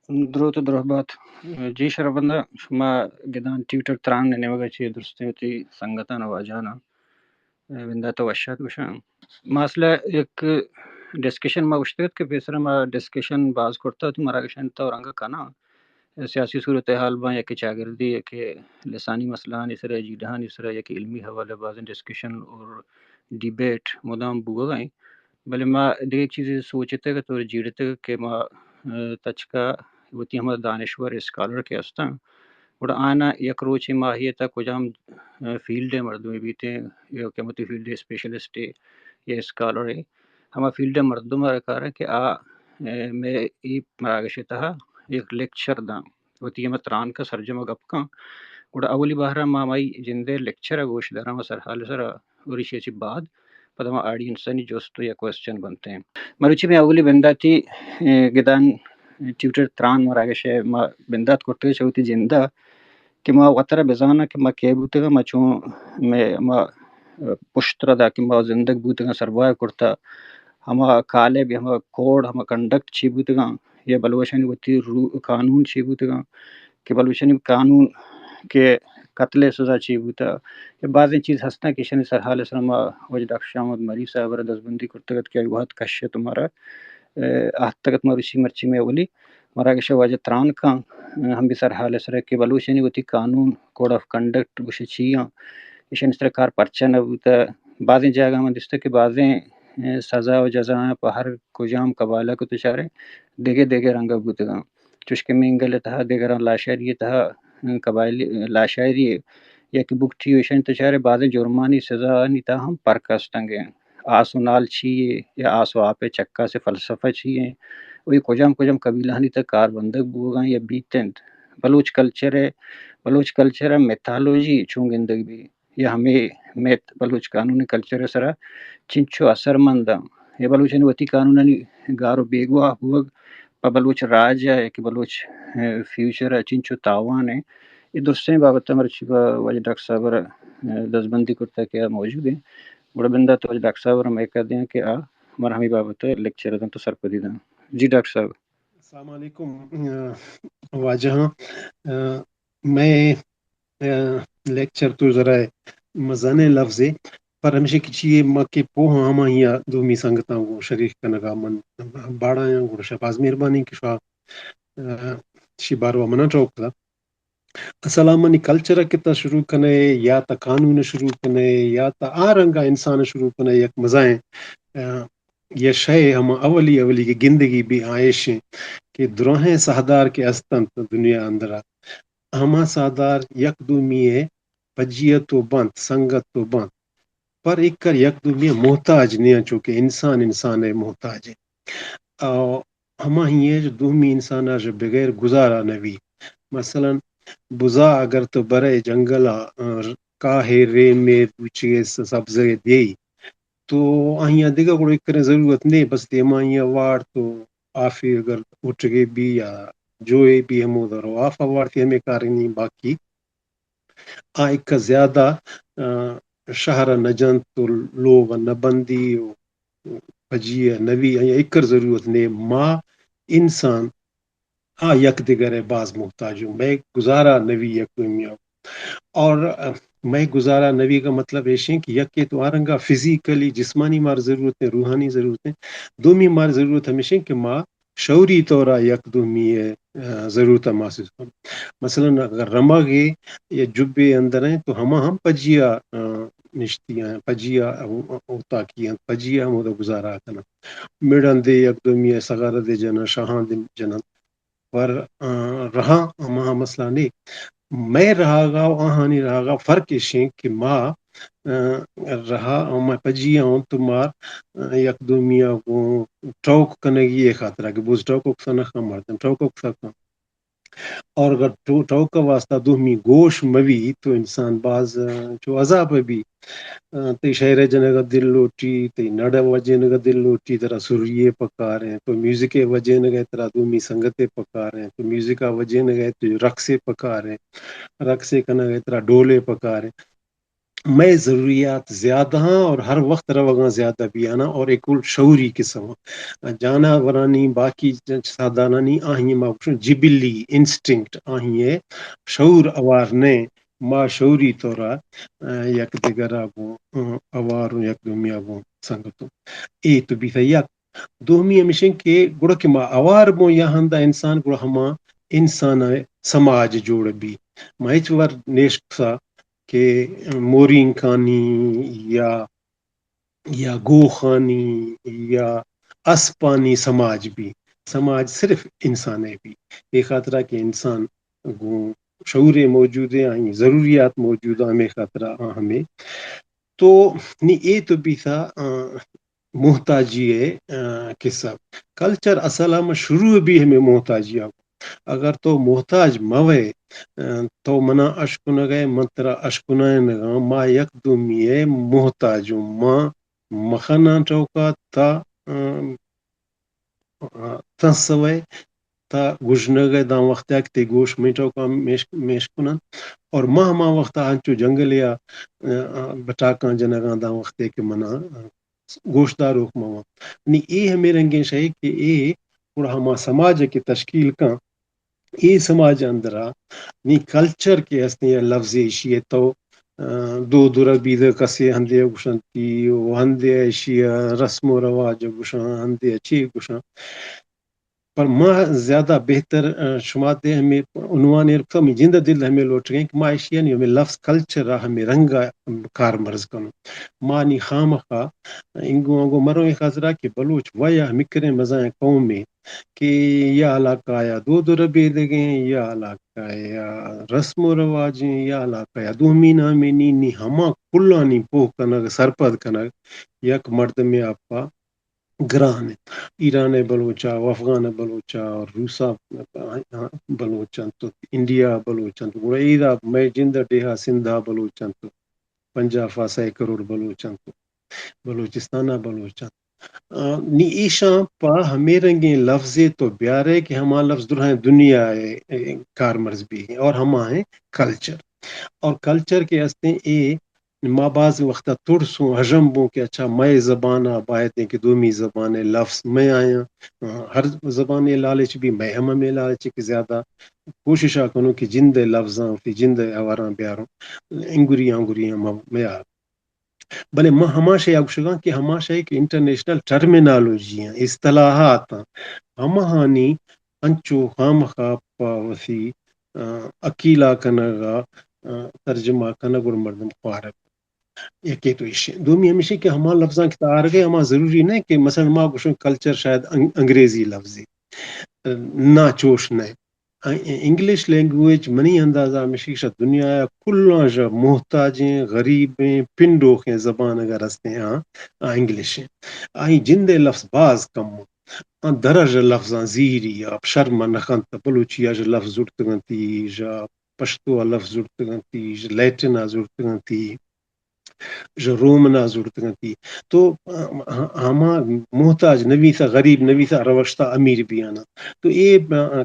درود و درهبات. جی شرفنده شما گدان تیوتر تران نمگه چی درسته تی سنگتان و واجانا ونده تو وشاد بشم ما اصلا یک ڈسکشن ما گشتید که بیسر ما ڈسکشن باز کرتا تو مراکشن تا رنگا کنا سیاسی صورتحال با یا کہ چاگردی یا کہ لسانی مسئلہ اسرا جیدہان اسرا یا کہ علمی حوالے بعض ڈسکشن اور ڈیبیٹ مدام بوگا گئیں بلے ما دیکھ چیزیں سوچتے کہ تو جیڑتے کہ ما تچکا وتی ہم دانشور اسکالر کے ہستاں اور آنا یک روچی ماہیتا کجام فیلڈ مردمی بیتے یا کمتی فیلڈ اسپیشلسٹ یا اسکالر ہے ہما فیلڈ مردم رکھا رہا کہ میں ای مراگشتہ ایک لیکچر دا وتی ہم تران کا سرجمہ گپ کا اور اولی بہرہ مامائی جندے لیکچر گوش دارا مسر حال سر اور اسی بعد پدما آڈینس نی جوستو یا کوسچن بنتے ہیں مروچی میں اولی بنداتی گدان ٹیوٹر تران مراگش ما بندات کرتے چوتی جندہ کہ ما وطر بزانا کہ ما کی بوتگا ما چون میں ما پشتر دا کہ ما زندگ بوتگا سروائے کرتا ہما کالے بھی ہما کوڈ ہما کنڈکٹ چی بوتگا یا بلوشنی وتی قانون چی بوتگا کہ بلوشنی قانون کے قتل سزا چی بوتا یا بعضی چیز ہستا کہ شنی سرحال سرما وجہ ڈاکٹر شامد مری صاحب را دزبندی کرتگت کیا وحد کشی تمہارا آہتگت مروشی مرچی میں اولی مراگش واجہ تران کا ہم بھی سرحال سر کہ بلوشنی وتی قانون کوڈ آف کنڈکٹ گوش چیاں اشن اس طرح کار پرچہ نہ بوتا بعضی جگہ میں دستا کہ بعضی سزا و جزا پہ ہر کجام قبالہ کو تشارے دیگے دیگے رنگا بوتگا چشکے منگل تہا دیگر لاشاری تہا قبائلی لاشاری یا کہ بکٹی وشن تشارے بعضی جرمانی سزا نیتا ہم پرکستنگے آسو نال چیئے یا آسو آپے چکا سے فلسفہ چیئے وہی کجام کجام قبیلہ نیتا کار بندگ بوگا یا بیتند بلوچ کلچر ہے بلوچ کلچر ہے میتھالوجی چونگندگ بھی یا ہمیں میت بلوچ قانونی کلچر سرا چنچو اثر مندہ یا بلوچ وتی قانونی گارو بیگوا ہوگ پا بلوچ راج ہے کہ بلوچ فیوچر ہے چنچو تاوان ہے یہ درسیں بابت مرچی با وجہ ڈاکٹر صاحب دزبندی کرتا کیا موجود ہے بڑا بندہ تو وجہ ڈاکٹر صاحب میں کہہ دیں کہ مرہمی بابت لیکچر دیں تو سرپدی دیں جی ڈاکٹر صاحب السلام علیکم واجہاں میں لیکچر تو ذرا مزانے لفظ پر ہمیشہ کچھ مکے پوہ ہما ہی دومی سنگتا وہ شریف کنگا من باڑا یا گوڑ شفاز مہربانی کشا شی باروا منا چوک تھا السلام منی کلچر کتا شروع کنے یا تا قانون شروع کنے یا تا آرنگا انسان شروع کنے یک مزائیں یہ شے ہم اولی کی گندگی بھی آئیشیں کہ دروہیں سہدار کے استنت دنیا اندرا ہما سہدار یک دومی ہے پجیت و بند سنگت و بند پر ایک کر یک دومی محتاج نہیں چونکہ انسان ہے محتاج ہے ہما ہی ہے جو دومی انسان ہے جو بغیر گزارا نوی مثلا بزا اگر تو برے جنگلا کاہے رے میں پوچھے سبزے دی تو آہیاں دیگا کو ایک کریں ضرورت نہیں بس دیما آہیاں وار تو آفی اگر اٹھ گئے بھی یا جو بھی ہم ادھر ہو آفا وار تھی ہمیں کاری نہیں باقی ایک کا زیادہ شہر نجن تو لوگ نبندی پجی نوی ایک کر ضرورت نہیں ماں انسان یک دیگر ہے بعض محتاج ہوں میں گزارا نوی یک اور میں گزارا نوی کا مطلب ایشیں کہ یک کے تو آرنگا فزیکلی جسمانی مار ضرورت ہے روحانی ضرورت ہے دومی مار ضرورت ہمیشہ کہ ماں شعوری طورا یک دومی ضرورت محسوس کر مثلا اگر رما گے یا جبے اندر ہیں تو ہم پجیا نشتیاں ہیں پجیا ہوتا کی ہیں پجیا ہم گزارا کرنا میڈن دے یک دومی سگارہ دے جنا شاہاں دے جنا پر رہا ہما مسئلہ نہیں میں رہا گا وہاں نہیں رہا گا فرق اشیں کہ ماں رہا میں پجیا ہوں تمہار یک دومیا کو ٹوک کنگی یہ خاطرہ کہ بوز ٹوک اکسا نہ مرتن ٹوک اکسا کا اور اگر ٹوک کا واسطہ دومی گوش موی تو انسان باز جو عذاب بھی تی شہر جنگا دل لوٹی تی نڑ وجہ نگا دل لوٹی طرح سریے پکار ہیں تو میوزک وجہ نگا طرح دومی سنگتے پکار ہیں تو میوزک وجہ نگا تو رقصے پکار ہیں رقصے کا نگا طرح ڈولے پکار ہیں میں ضروریات زیادہ ہاں اور ہر وقت روگاں زیادہ بھی آنا اور ایک شعوری قسم جانا ورانی باقی سادانانی آہیں ما جبلی انسٹنکٹ آہیں شعور اوار نے ما شعوری طورا یک دیگر آبو اوارو یک دومی آبو سنگتو اے تو بھی یک دومی ہمیشن کہ گڑا کہ ما اوار بو یا ہندا انسان گڑا ہما انسان سماج جوڑ بھی ما ہچ ور نیشت سا کہ مورین خانی یا گو خانی یا اسپانی سماج بھی سماج صرف انسان ہے بھی یہ خاطرہ کہ انسان شعور موجود ہے ضروریات موجود ہیں ہمیں خاطرہ ہمیں تو یہ تو بھی تھا محتاجی ہے کہ سب کلچر اصل ہم شروع بھی ہمیں محتاجی اگر تو محتاج موے تو منا اشکن گئے منترا اشکن ما یک دومی محتاجوں ما مخنا چوکا تا تنسوے تا گجنگے دا وقت تے گوش میں چوکا میش کنن اور ماہ وقت ہنچو جنگل یا بٹاکاں جنگاں دا وقت کہ منا گوشتدار حکمہ نی اے ہمیں رنگیں شاہی کہ اے پورا ہما سماج کی تشکیل کا اے سماج اندرا نی کلچر کے ہستے لفظ ایشی تو دو دورہ بید کسی ہندے گوشنتی ہندے ایشیا رسم و رواج گوشن ہندے اچھی گوشن پر ماں زیادہ بہتر شماتے ہمیں عنوان رکھتا جندہ دل ہمیں لوٹ گئے کہ ماں ایشیا نہیں ہمیں لفظ کلچر ہمیں رنگا کار مرز کنو ماں نی خام خواہ انگو انگو مرو ایک حضرہ کہ بلوچ ویا مکریں مزائیں قوم میں کہ یا علاقہ یا دو ربی دگیں یا علاقہ یا رسم و رواج یا علاقہ یا دومی نامی نی ہما کلانی پوہ کنگ سرپد کنگ یک مرد میں آپ کا گران ایران بلوچا افغان بلوچا اور روسا بلوچن تو انڈیا بلوچن تو گڑا میں جند ڈیہا سندھا بلوچن تو پنجاب فاسائے کروڑ بلوچن تو بلوچستانہ بلوچن نی ایشاں پا ہمیں رنگیں لفظ تو بیارے کہ ہما لفظ درہیں دنیا کار مرز بھی ہیں اور ہما ہیں کلچر اور کلچر کے ہستے اے ماں باز وقتہ تڑسوں حجم بوں کہ اچھا میں زبانہ باعتیں کہ دومی زبان لفظ میں آیا ہر زبان لالچ بھی میں ہم میں لالچ کہ زیادہ کوشش کنوں کہ جند لفظاں فی جند اواراں بیاروں انگریاں میں آ بلے ہماشا یکشگاں کہ ہماشا ایک انٹرنیشنل ٹرمینالوجی ہیں اصطلاحات ہمہانی انچو خام خواب وسی اکیلا کنگا ترجمہ کنگ مردم خوارک یہ تو دومی ہمیشہ کہ ہما لفظاں کی تار گئے ہما ضروری نہیں کہ مثلا ما گوشن کلچر شاید انگریزی لفظی نہ چوش نہیں انگلش لینگویج منی اندازہ مشیشت دنیا کل جب محتاجیں غریبیں پنڈوکیں زبان اگر ہستے ہیں انگلش ہیں آئیں جندے لفظ باز کم درج لفظاں زیری آپ شرم نخن بلوچی لفظ زرتگنتی جا پشتو لفظ زرتگنتی لیٹنا زرتگنتی رومنا ضرورت تو ہما محتاج نویسا غریب نویسا روشتہ امیر بھی آنا تو یہ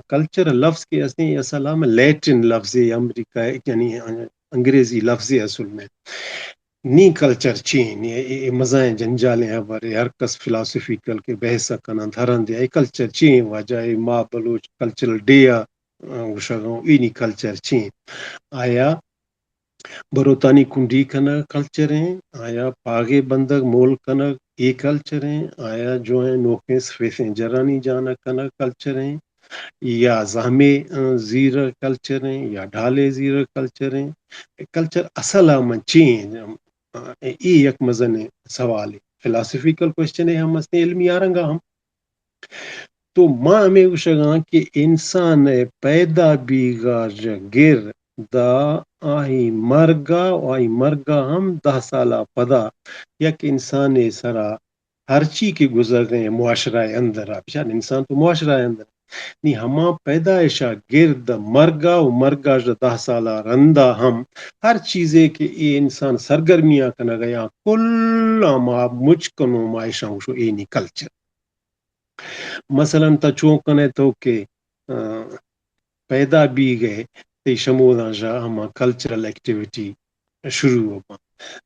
کلچر لفظ کے اسلام لیٹن لفظ امریکہ یعنی انگریزی لفظ اصل میں نی کلچر چین مزائیں جنجالیں ہمارے ہر کس فلاسفیکل کے بحث کنن دھرن دیا کلچر چین وجہ ماں بلوچ کلچرل ڈیا وشگوں اینی کلچر چین آیا بروتانی کنڈی کنگ کلچر ہیں آیا پاگے بندگ مول کنگ یہ کلچر ہیں آیا جو ہیں نوکیں سفیسیں جرانی جانا کنگ کلچر ہیں یا زہمے زیر کلچر ہیں یا ڈھالے زیر کلچر ہیں کلچر اصل من چین ای یک مزن سوال ہے فلاسفیکل کوشچن ہے ہم علمی آرنگا ہم تو ماں ہمیں وشگاں کہ انسان پیدا بیگا گر دا آہی مرگا آہی مرگا ہم 10 سالہ پدا یک انسان سرا ہر چی کے گزر رہے ہیں معاشرہ اندر آپ انسان تو معاشرہ اندر نہیں ہما پیدائشا گرد مرگا و مرگا 10 سالہ رندہ ہم ہر چیزے کہ یہ انسان سرگرمیاں کنا گیا کل ما مجھ کنو معاشاں شو اینی کلچر مثلا تا چونکنے تو کہ پیدا بھی گئے تی شمودا جا ہما کلچرل ایکٹیویٹی شروع ہوا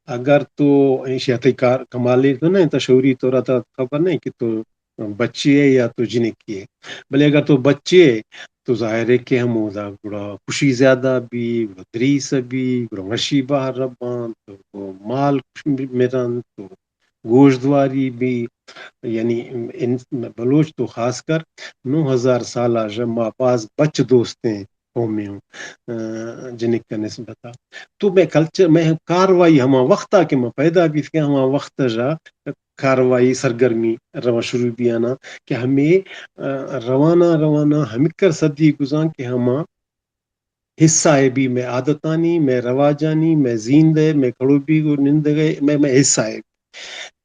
اگر تو ایشیاتی کمالی تو نہیں تشوری تو رہتا خبر نہیں کہ تو بچی ہے یا تو جنکی ہے. بھلے اگر تو بچے تو ظاہر ہے کہ ہم گڑا خوشی زیادہ بھی دریس بھی گڑا مشی باہر ربان تو مال میران تو گوشتواری بھی یعنی بلوچ تو خاص کر 9000 سالہ جمع پاس بچ دوست ہیں قومی ہوں جنک کا نسبت تو میں کلچر میں کاروائی ہما وقتا کہ میں پیدا بھی تھے ہما وقت جا کاروائی سرگرمی رواں شروع بھی آنا کہ ہمیں روانہ ہم کر صدی گزاں کہ ہما حصہ ہے بھی میں عادتانی میں رواجانی میں زیند ہے میں کھڑوبی کو نند گئے میں حصہ ہے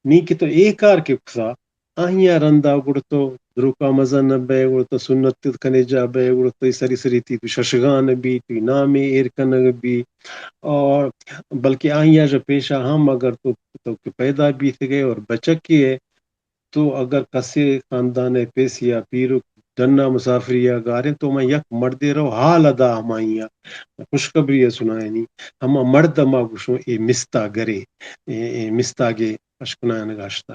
نہیں کہ تو ایک کار کے کسا آہیا رندا گڑتو دروکا مزہ نہ بے گڑتو سنت کنے جا بے گڑتو سری سری تی ششگان بھی تی نام ایرکنگ بھی اور بلکہ آئیا جو پیشہ ہم اگر تو پیدا بھی تھے گئے اور بچک کی ہے تو اگر کسی خاندان پیس یا پیر جنا مسافری یا گارے تو میں یک مردے رہو حال ادا ہمائیا خوشخبری ہے سنائے نہیں ہم مرد ما گوشوں اے مستا گرے مستا گے اشکنا نگاشتا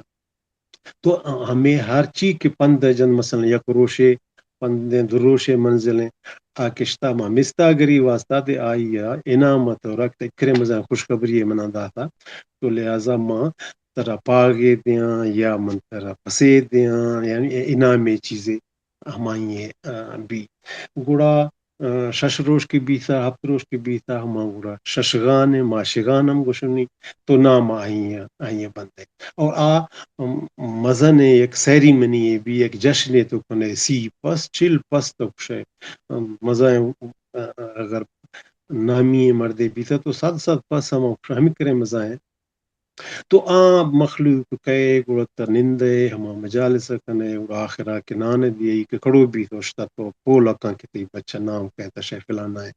تو ہمیں ہر چیز کے پند جن مثلا یک روشے پندیں دروشے منزلیں آکشتہ ما مستا گری واسطہ دے آئی انعامت رکھت کرے مزہ خوشخبری منادا تھا تو لہذا ماں طرح پاگے دیاں یا من طرح پسے دیاں یعنی انعامی چیزیں ہمائی بھی گڑا شش روش کی بیتا ہفت روش کی بیتا ہما گڑا ششگان معاشگان ہم گوشنی تو نام آئیں بندے اور مزن ایک سیری منی ہے بھی ایک جشن تو کنے سی پس چل پس تو ہے مزہ اگر نامی مردے بیتا تو ساتھ پاس ہم کرے مزہ ہے تو مخلوق کئے گڑتا نندے ہما مجالس کنے آخرہ کے نانے دیئے کہ کڑو بھی دوشتا تو پولا کان کتی بچہ نام کہتا شے فلانا ہے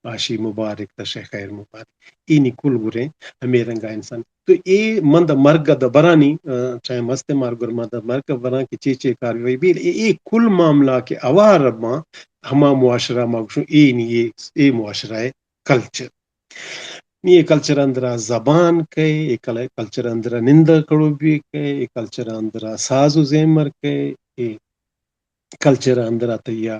آشی مبارک تشے خیر مبارک اینی کل گرے ہمیں رنگا انسان تو یہ مند مرگ دا برانی چاہے مست مارگر مند مرگ بران کی چیچے کاروائی بھی یہ کل معاملہ کے اوار رباں ہما معاشرہ مگشو یہ معاشرہ ہے کلچر یہ کلچر اندرا زبان کے یہ کلچر اندرا نندہ کڑو بھی کے یہ کلچر اندرا ساز و زیمر کے یہ کلچر اندرا تیا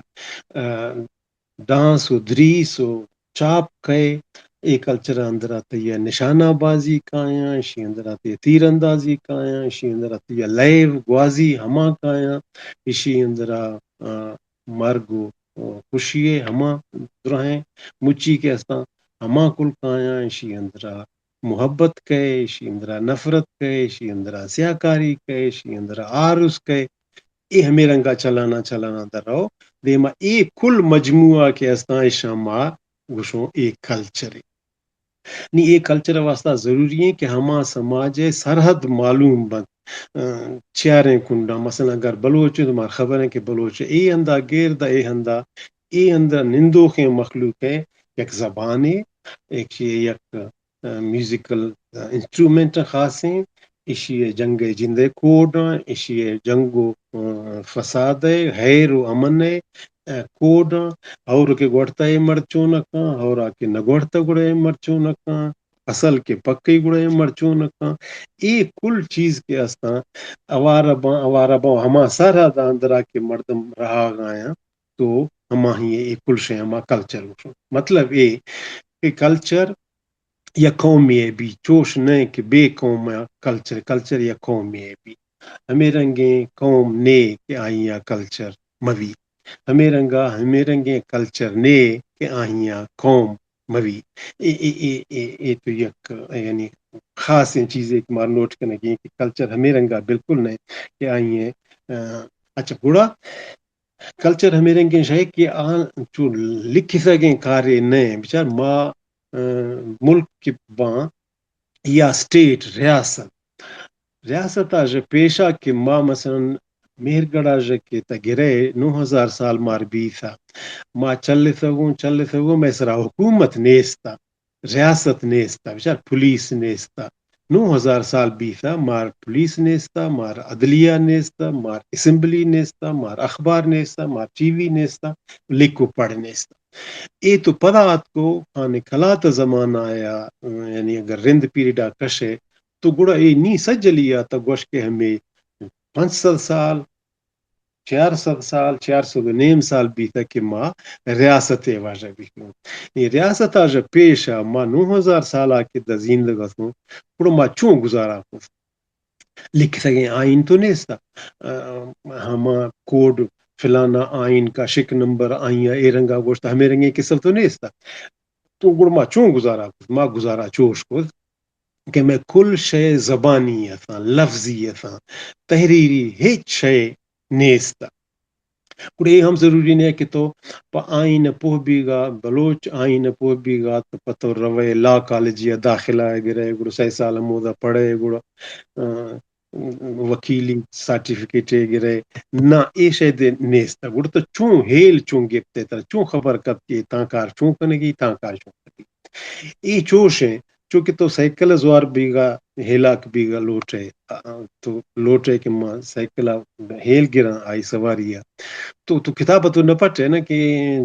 ڈانس و دریس و چاپ کے یہ کلچر اندر آتی ہے نشانہ بازی کایاں اسی اندر آتی ہے تیر اندازی کایاں اسی اندر آتی ہے لیو گوازی ہما کایاں اسی اندر مرگو خوشی ہما درہیں مچی کے استان ہما کل کایاں اسی اندرا محبت کے اسی اندرا نفرت کے اسی اندرا سیاکاری کے اسی اندرا آرس کے یہ ہمیں رنگا چلانا در رہو دیما ایک کل مجموعہ کے استان شما گوشوں ایک کلچر ہے نہیں یہ کلچر واسطہ ضروری ہے کہ ہما سماج سرحد معلوم بند چیاریں کنڈا مثلا اگر بلوچ تمہار خبر ہے کہ بلوچ اے ہندا گیر دا اے ہندا اے اندر نندوخ مخلوق ہے یک زبان ہے ایک یک میوزیکل انسٹرومنٹ خاص ہیں اسی جنگ جندے کوڈ اسی جنگ و فساد خیر و امن کوڈ اور کے گوڑتا ہے مرچونکا اور آ کے نگوڑتا گڑے مرچونکا اصل کے پکی گڑے مرچونکا یہ کل چیز کے استان اوارباں ہما سارا اندرا کے مردم رہا گایا تو ہما ہی یہ کل شے ہما کلچر مطلب یہ کہ کلچر یا قوم یہ بھی چوش نہیں کہ بے قوم کلچر یا قوم یہ بھی ہمیں رنگیں قوم نے کہ آئیاں کلچر موی ہمیں رنگیں کلچر نے کہ آئیاں قوم موی تو یک یعنی خاص چیزیں مار نوٹ کرنے کی کہ کلچر ہمیں رنگا بالکل نہیں کہ آئیے اچھا گڑا کلچر ہمیں رنگیں ہے کہ جو لکھ سکیں کارے نہیں بچار ماں ملک کی باں یا سٹیٹ ریاست آج پیشہ کے ماں مثلا مہر گڑھ کے گرے 9000 سال مار بھی تھا ماں چل سگوں میں سرا حکومت نیستا ریاست نیستا بچار پولیس نیستا 9000 سال بھی تھا مار پولیس نیستا مار عدلیہ نیستا مار اسمبلی نیستا مار اخبار نیستا مار ٹی وی نیستا لکھو پڑھ نیستا اے تو پدات کو آنے کلات زمانہ آیا، یعنی اگر رند پیریڈا کشے تو گڑا اے نی سجلیا تا گوش کے ہمیں 500 سال 400 سال 400 بیتا کہ ماں ریاست واجہ بھی یہ ریاست آجا پیشا ماں 9000 سال کی دا زندگا ہوں پڑو ماں چون گزارا کو لکھ سکیں آئین تو نہیں تھا، ہما کوڈ فلانا آئین کا شک نمبر آئین اے رنگا گوشت ہمیں رنگے کسل تو نہیں تھا، تو گڑ ماں چون گزارا کو ماں گزارا چوش کو کہ میں کل شے زبانی تھا لفظی تھا تحریری ہیچ شے نیستا کڑے ہم ضروری نہیں کہ تو آئین پوہ بھی گا بلوچ آئین پوہ بھی گا تو پتہ روے لا کالج یا داخلہ گرے گڑو 6 سال مودا پڑھے گڑو وکیلی سرٹیفکیٹ گرے نہ اے شے دے نیستا گڑ تو چون ہیل چون گپتے تا چون خبر کب کی تاں کار چون کنگی تاں کار چون کنگی ای چوش ہے چونکہ تو سائیکل زوار بیگا ہیلاک بیگا لوٹے تو لوٹے کہ ماں سائیکل ہیل گرا آئی سواری تو کتاب تو نہ پٹ ہے نا کہ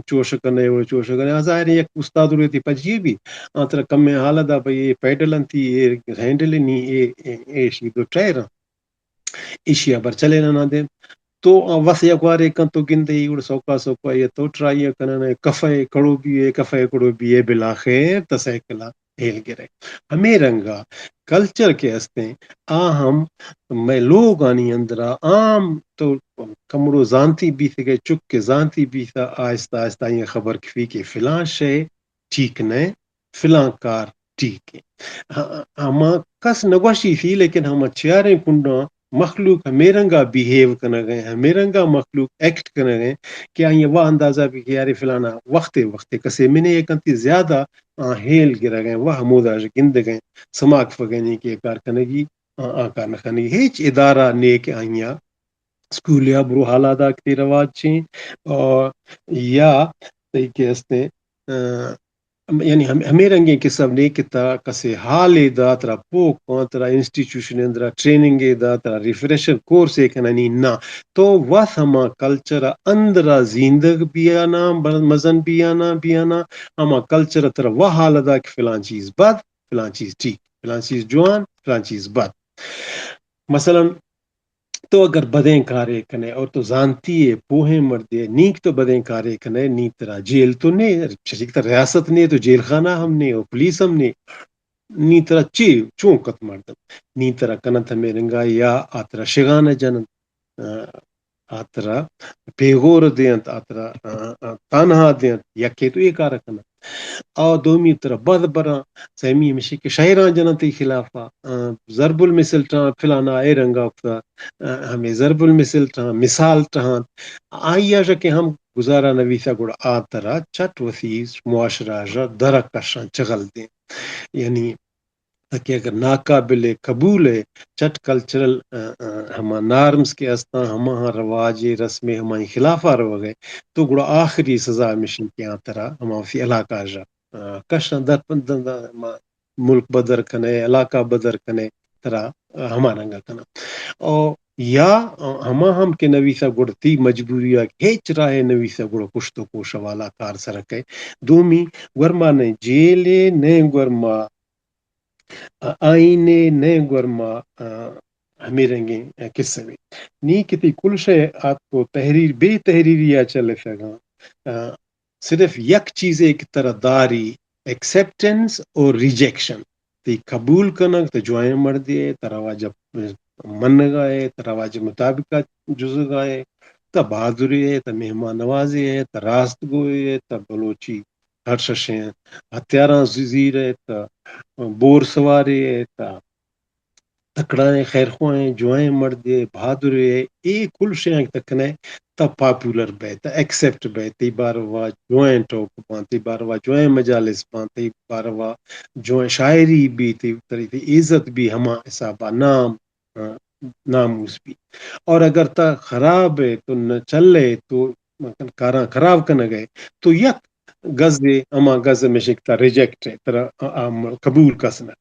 چوش کرنے وہ چوش کرنے ظاہر ایک استاد ہوئی تھی پجی بھی آتر کم میں حالت بھئی پیڈل تھی ہینڈل نہیں شی تو ٹائر ایشیا پر چلے نہ دے تو وس یکوارے کن تو گندے اڑ سوکا سوکا یہ تو ٹرائی کرنا کفے کڑو بھی کفے کڑو بھی بلاخیر تسیکلا ہیل گرے ہمیں رنگا کلچر کے ہستے ہم میں لوگ آنی اندرا عام تو کمڑو زانتی بھی تھے چک کے زانتی بھی تھا آہستہ آہستہ یہ خبر کفی کہ فلاں شے ٹھیک نہیں فلاں کار ٹھیک ہے ہما کس نگوشی تھی لیکن ہم چیاریں کنڈا مخلوق ہمیں رنگا بیہیو کرنا گئے ہمیں رنگا مخلوق ایکٹ کرنا گئے کیا یہ وہ اندازہ بھی کہ یاری فلانا وقت کسے میں نے ایک انتی زیادہ ہیل گرا گئے وہ ہمودا گند گئے سماک فگنی کے کارکنگی آکار نخنگی ہیچ ادارہ نیک آئیا سکول یا برو حالات کی رواج چھیں اور یا کہ ہستے یعنی ہمیں رنگیں کہ سب نے کتا کسے حال دا ترا پوک ترا انسٹیٹیوشن اندرا ٹریننگ دا ترا ریفریشر کورس ایک ننی نا تو وس ہما کلچر اندرا زندگ بیانا مزن بیانا ہما کلچر ترا وہ حال دا کہ فلان چیز بد فلان چیز ٹھیک فلان چیز جوان فلان چیز بد مثلا تو اگر بدیں کارے کنے اور تو جانتی ہے پوہیں مردے نیک تو بدیں کارے کنے نیک ترا جیل تو نہیں شریک ریاست نہیں تو جیل خانہ ہم نے اور پولیس ہم نے نی طرح چون کت مردم نی طرح کنت ہمیں رنگا یا آترا شگان جنم آترا پیغور دینت آترا تانہا دینت یکی تو ایک آرکنا اور دومی طرح بد برا سیمی ہمشی کہ شاعران جنتی خلافہ ضرب المثل فلانا اے رنگا ہمیں ضرب المثل مثال ٹہاں آئیا جا کہ ہم گزارا نویسا گوڑا آترا چٹ وسیس معاشرہ جا درکشاں چغل دیں یعنی کہ اگر ناقابل قبول ہے چٹ کلچرل ہما نارمز کے استا ہما رواج رسم ہماری خلافہ رو گئے تو گڑا آخری سزا مشن کے طرح ہما فی علاقہ جا کشن در ملک بدر کنے علاقہ بدر کنے طرح ہمارنگا کنا اور یا ہم کے نویسا گڑتی مجبوری ہیچ راہ نویسا گڑ پشتو کو شوالا کار سرکے دومی گرما نے جیلے نے گرما آئینے نئے گرما ہمیں رنگیں قصے میں نی کتی کل شے آپ کو تحریر بے تحریری یا چلے سکا صرف یک چیز ایک طرح داری ایکسیپٹنس اور ریجیکشن تی قبول کنک تو جوائیں مر دیے تروا جب من گائے ترواج مطابقت جز گائے تا بہادری ہے تا مہمان نوازی ہے تا راست گوئی ہے تا بلوچی ہر ششیں ہتھیاراں زیر ہے تا بور سواری ہے تا تکڑائیں خیر خواہیں جوائیں مردے بہادر ہے ایک کل شیئں تکنے تا پاپولر بے تا ایکسیپٹ بے تی باروا جوائیں ٹوک پانتی باروا جوائیں مجالس پانتی باروا جوائیں شاعری بھی تی طریقی عزت بھی ہما حسابہ ناموس بھی اور اگر تا خراب ہے تو نہ چلے تو کاراں خراب کرنا گئے تو یک گز دے اما گز میں شکتا ریجیکٹ ہے طرح قبول کسنا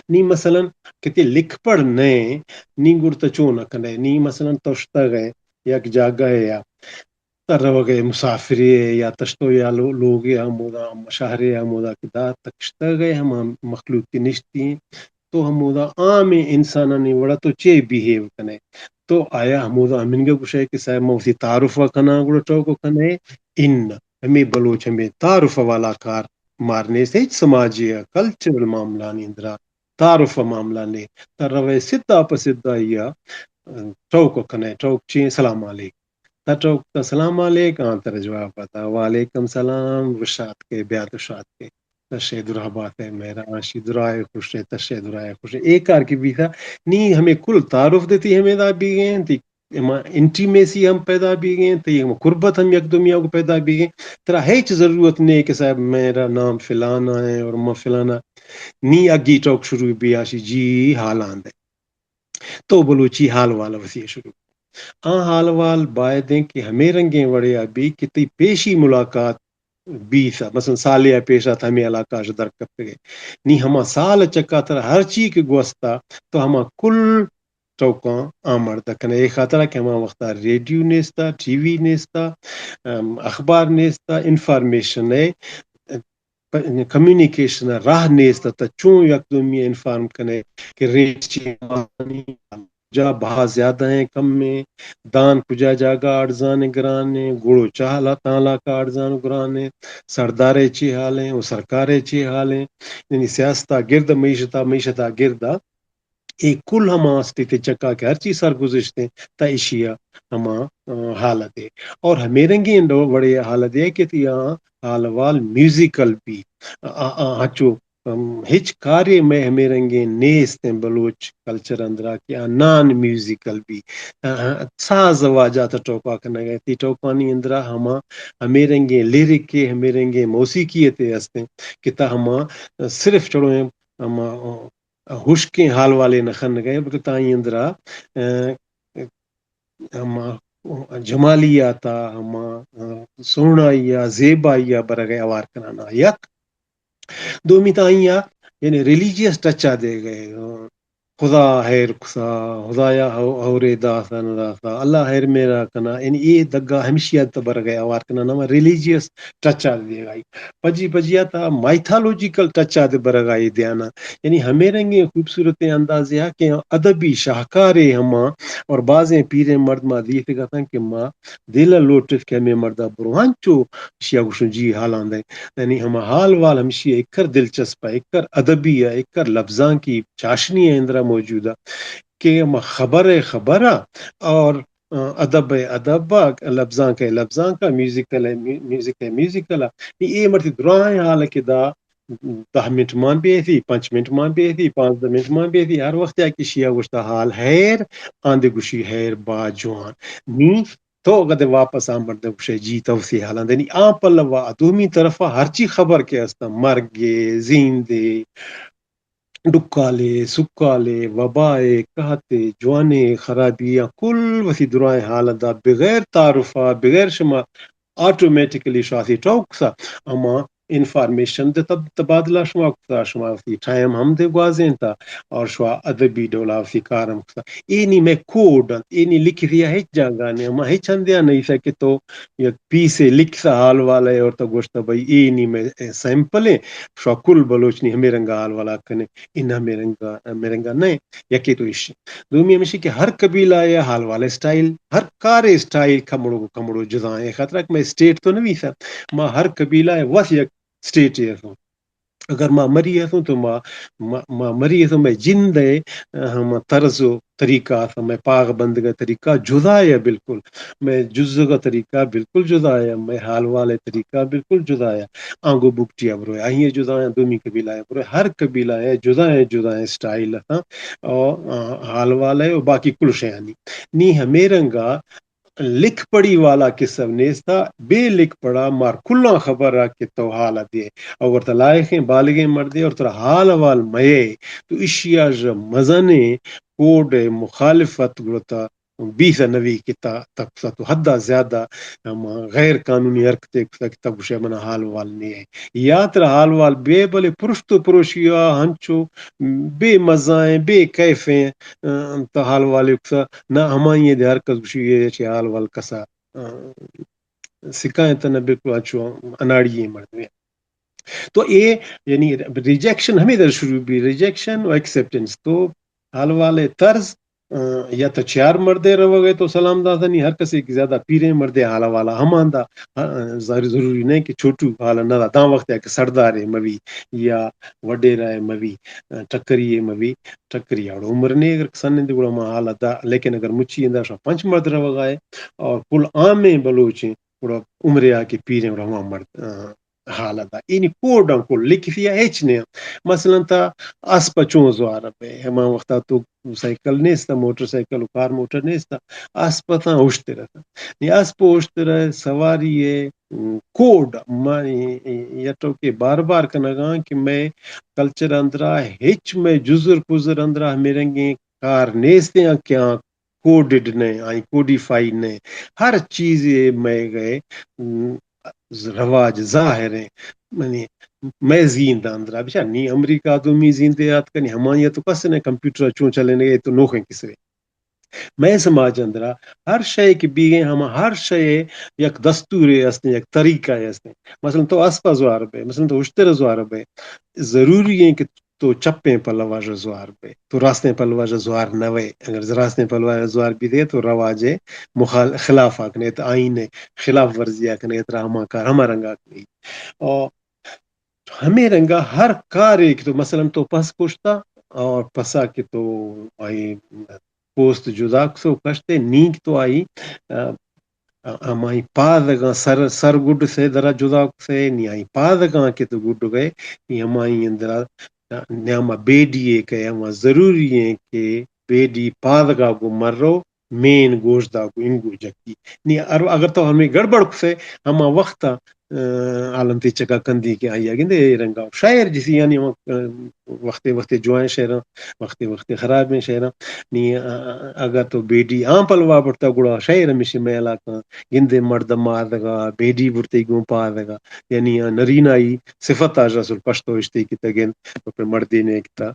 نی مثلا کتی لکھ پڑھ نئے نی گڑتا چون کنے نی مثلا توشتا گئے یک جاگہ ہے یا تروغ مسافری یا تشتو یا لوگ یا مودا مشاہر یا مودا کدا تکشتا گئے ہم مخلوق کی نشتی تو ہم مودا عام انسانا نے وڑا تو چے بیہیو کنے تو آیا ہمودا ہمیں گوشے کہ صاحب موسی تعارف کنا گڑا چوکو کنے ان ہمیں بلوچ ہمیں تعارف والا کار مارنے سے سماجی کلچرل معاملہ نیندرا تعارف معاملہ نے تروے سدھا پسدھا یا چوکو کنے چوک چی سلام علیکم چوک السلام علیکم تر جواب پتا وعلیکم سلام وشات کے بیات وشات کے تشے درہ بات ہے میرا آشی درائے خوش ہے تشے درائے خوش ہے ایک کار کی بھی تھا نہیں ہمیں کل تعارف دیتی ہمیں دا بھی گئے تھی انٹیمیسی ہم پیدا بھی گئے تھی قربت ہم یک دنیا کو پیدا بھی گئے ترا ہیچ ضرورت نہیں کہ صاحب میرا نام فلانا ہے اور میں فلانا نی اگی ٹوک شروع بھی آشی جی حال آندے تو بلوچی حال والا وسیع شروع حال وال بائدیں کہ ہمیں رنگیں وڑے ابھی کتنی پیشی ملاقات بیس مثلا سالیہ پیشہ تھا ہمیں علاقہ درکت گئے نی ہما سال چکا تر ہر چیز کے گوستا تو ہما کل چوکاں آمردہ کنے ایک خاطرہ کہ ہما وقتا ریڈیو نیستا ٹی وی نیستا اخبار نیستا انفارمیشن ہے کمیونیکیشن راہ نیستا تا چون یک دومی انفارم کنے کہ ریٹ جا بہت زیادہ ہیں کم میں دان کجا جاگا اڑزان گرانے گڑو چاہلا تالا کا اڑزان گرانے سردارے چی حالیں وہ سرکارے چی حالیں یعنی سیاستہ گرد معیشتہ گردہ ایک کل ہما استے چکا کے ہر چیز سر گزشتے تا اشیا ہما حالت ہے اور ہمیں رنگی بڑے حالت ہے کہ یہاں حال وال میوزیکل بھی ہچو ہچ کارے میں ہمیں رنگے نیست بلوچ کلچر اندرا کیا نان میوزیکل بھی ساز واجات ٹوپا کرنا گئے تھی ٹوپانی اندرا ہما ہمیں رنگے لیرک کے ہمیں رنگے موسیقی تے ہستے کتا ہما صرف چڑو ہما ہوش کے حال والے نخن گئے بلکہ تائیں اندرا ہما جمالیاتا ہما سونا زیبا برگئے اوار کنانا یک دومی تائیں یعنی ریلیجیس ٹچا دے گئے خدا خیر خدا خدایا اورے داسا نداسا اللہ خیر میرا کنا یعنی یہ دگا ہمشیت بر گیا وار کنا نما ریلیجیس ٹچا دے گئی پجی پجیا تا مائتھالوجیکل ٹچا دے بر گئی دیانا یعنی ہمیں رنگے خوبصورت انداز یہ کہ ادبی شاہکار ہما اور بعضیں پیریں مرد ما دیکھ گا کہ ماں دل لوٹ کے میں مردہ بروہان چو شیا گوشن جی حالان دے یعنی ہم حال وال ہمشی ایک کر دلچسپ ہے ایک کر ادبی ہے ایک کر لفظاں کی چاشنی ہے اندرا موجودہ کہ خبر اور ادب ادب لفظاں کے لفظاں کا میوزیکل ہے میوزیکل یہ مرتی درائیں حال کے دا 10 منٹ مان بھی تھی 5 منٹ مان بھی تھی 5 منٹ مان بھی تھی ہر وقت یا کشیا گوشتا حال خیر آندے گوشی خیر با جوان نی تو اگر واپس مرد گوشے جی توسی حالان دینی پلوا دومی طرفا ہر چی خبر کے ہستا مرگے زیندے ڈکالے سکالے وبائے کہتے جوانے خرابیاں کل وسی درائیں حالت دا بغیر تعارفہ بغیر شما آٹومیٹکلی شاسی ٹوکسا اما انفارمیشن دے تبادلہ شما وسی ٹائم ہم دے گوازیں تا اور شوا ادبی ڈولا وسی کارم کسا اینی میں کوڈ اینی لکھ دیا ہے جاگانے اما ہے چندیا نہیں سکے تو یا پی سے لکھ سا حال والا ہے اور تو گوشتا بھائی اینی میں سیمپلیں شوا کل بلوچنی ہمیں رنگا حال والا کنے انہا میرنگا نہیں یکی تو اشی دومی ہمیشہ کہ ہر قبیلہ یا حال والے سٹائل ہر کارے سٹائل کمڑو جزائیں خطرہ کہ میں سٹیٹ تو نہیں سا ما ہر قبیلہ ہے وس یک سٹیٹ ہے اگر ماں مری ہے تو ماں مری ہے تو میں جن دے ہم طرز و طریقہ میں پاغ بند کا طریقہ جدا ہے بالکل میں جز کا طریقہ بالکل جدا ہے میں حال والے طریقہ بالکل جدا ہے آنگو بکٹیا برو آئیے جدا ہے دومی قبیلہ ہے برو ہر قبیلہ ہے جدا ہے سٹائل اور حال والا ہے اور باقی کل شیانی نی ہمیں رنگا لکھ پڑی والا قسم نیستا بے لکھ پڑا مار کھلا خبر رکھ کے تو حال دے اور تلائقیں بالغیں مردے اور تر حال وال مئے تو اشیا مزنے کوڈ مخالفت گلتا 20 کتا تک تو حدہ زیادہ غیر قانونی حرکتیں تب منا حال وال نہیں ہے یا تر حال وال بے بلے پرشت پروشیا ہنچو بے مزائیں بے کیفیں تو حال والے نہ ہمائیں دے حرکت گوشی حال وال کسا سکھائیں تو نہ بالکل اچھو اناڑی مرد تو یہ یعنی ریجیکشن ہمیں در شروع بھی ریجیکشن اور ایکسیپٹنس تو حال والے طرز یا تو چار مردے رہو گئے تو سلام دادا نہیں ہر کسی کی زیادہ پیرے مردے حالا والا ہم آندہ ضروری نہیں کہ چھوٹو حالا نہ داں وقت ہے کہ سردار ہے موی یا وڈیرا ہے موی ٹکری ہے موی ٹکری آڑو عمر نے اگر سن گڑا ما حالت دا لیکن اگر مچھی اندر پنچ مرد رہو گئے اور کل عام میں بلوچیں گڑا عمر آ کے پیرے گڑا وہاں مرد حالت دا اینی کوڈاں کو لکھیا ہیچ نے مثلا تا اس پچوں زوار پہ ہما وقتا تو سائیکل نیستا موٹر سائیکل کار موٹر نیستا اس پتہ ہوشتے رہتا یہ اس پوشتے رہے سواری ہے کوڈ یا تو کہ بار بار کنگا کہ میں کلچر اندرا ہچ میں جزر پزر اندرا میرنگیں کار نیستے ہیں کیا کوڈڈ نے آئی کوڈیفائی نے ہر چیز میں گئے رواج ظاہر ہیں منی میں زین اندرا بچا نی امریکہ تو می زین یاد کنی ہمایا تو کس نے کمپیوٹر چون چلے گئے تو نوکھیں کسے میں سماج اندرا ہر شے کی بیگیں ہم ہر شے یک دستور یک طریقہ مثلا تو اسپا زوار پہ مثلا تو اشتر زوار پہ ضروری ہے کہ تو چپیں پلوا زوار پہ تو راستے پلوا زوار نہ وے اگر راستے پلوا زوار بھی دے تو رواج خلاف آکنے تو آئین خلاف ورزی آکنے تو ہما کار ہما رنگا اور ہمیں رنگا ہر کار ایک تو مثلا تو پس پوچھتا اور پسا کے تو آئی پوست جدا سو کشتے نیک تو آئی ہمائی پادگاں سر گڈ سے درا جدا سے نی آئی پادگاں کے تو گڈ گئے یہ ہمائی اندرا نیاما بیڈی کہ ہما ضروری ہے کہ بیڈی پادگاہ کو مرو مین گوشت دا کو انگو جکی نہیں اگر تو ہمیں گڑبڑ سے ہما وقت عالم چکا کندی کے آئی گندے رنگا شاعر جسی یعنی وقت وقت جوائیں شہراں وقت وقت خراب میں شہراں نی اگر تو بیٹی عام پلوا پڑتا گڑا شہر ہمیشہ میں علاقہ گندے مرد مادگا بیڈی برتے گوں پادگا یعنی نرینائی صفت آج رسول پشتو اشتے کی تگین مردی نے کتا